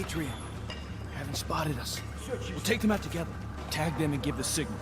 Trio. Haven't spotted us. We'll take them out together. Tag them and give the signal.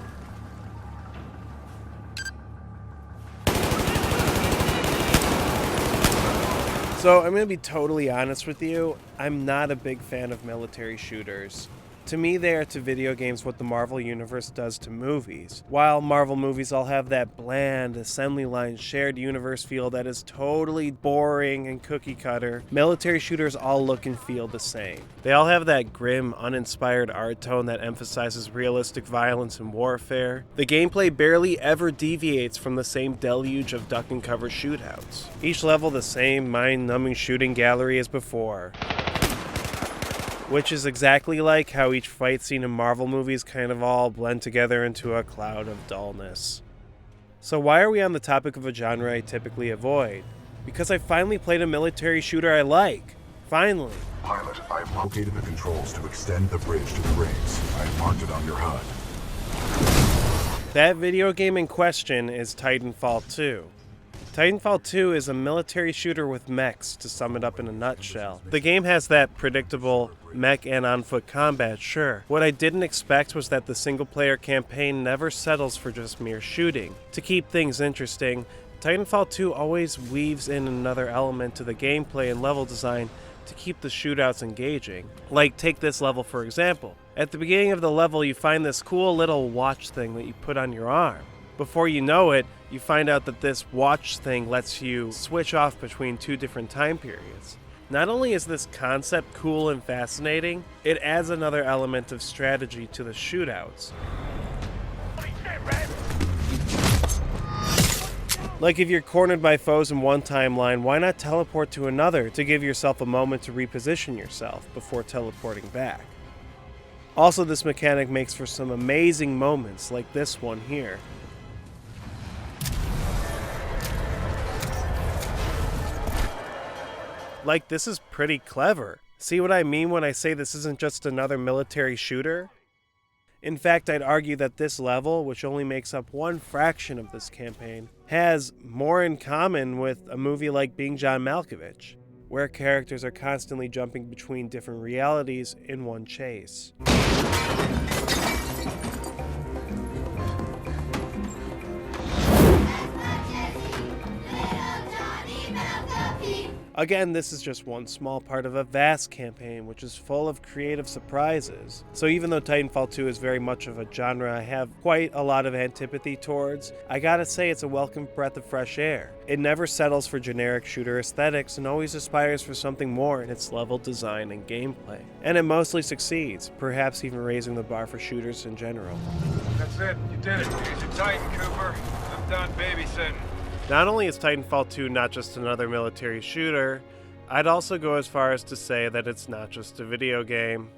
So I'm going to be totally honest with you, I'm not a big fan of military shooters. To me, they are to video games what the Marvel Universe does to movies. While Marvel movies all have that bland, assembly line, shared universe feel that is totally boring and cookie cutter, military shooters all look and feel the same. They all have that grim, uninspired art tone that emphasizes realistic violence and warfare. The gameplay barely ever deviates from the same deluge of duck and cover shootouts. Each level the same mind-numbing shooting gallery as before, which is exactly like how each fight scene in Marvel movies kind of all blend together into a cloud of dullness. So why are we on the topic of a genre I typically avoid? Because I finally played a military shooter I like. Finally. Pilot, I have located the controls to extend the bridge to the rings. I have marked it on your HUD. That video game in question is Titanfall 2. Titanfall 2 is a military shooter with mechs, to sum it up in a nutshell. The game has that predictable mech and on-foot combat, sure. What I didn't expect was that the single-player campaign never settles for just mere shooting. To keep things interesting, Titanfall 2 always weaves in another element to the gameplay and level design to keep the shootouts engaging. Like, take this level for example. At the beginning of the level, you find this cool little watch thing that you put on your arm. Before you know it, you find out that this watch thing lets you switch off between two different time periods. Not only is this concept cool and fascinating, it adds another element of strategy to the shootouts. Like if you're cornered by foes in one timeline, why not teleport to another to give yourself a moment to reposition yourself before teleporting back? Also, this mechanic makes for some amazing moments like this one here. Like, this is pretty clever. See what I mean when I say this isn't just another military shooter? In fact, I'd argue that this level, which only makes up one fraction of this campaign, has more in common with a movie like Being John Malkovich, where characters are constantly jumping between different realities in one chase. Again, this is just one small part of a vast campaign which is full of creative surprises. So even though Titanfall 2 is very much of a genre I have quite a lot of antipathy towards, I gotta say it's a welcome breath of fresh air. It never settles for generic shooter aesthetics and always aspires for something more in its level design and gameplay. And it mostly succeeds, perhaps even raising the bar for shooters in general. That's it. You did it. Here's your Titan, Cooper. I'm done babysitting. Not only is Titanfall 2 not just another military shooter, I'd also go as far as to say that it's not just a video game.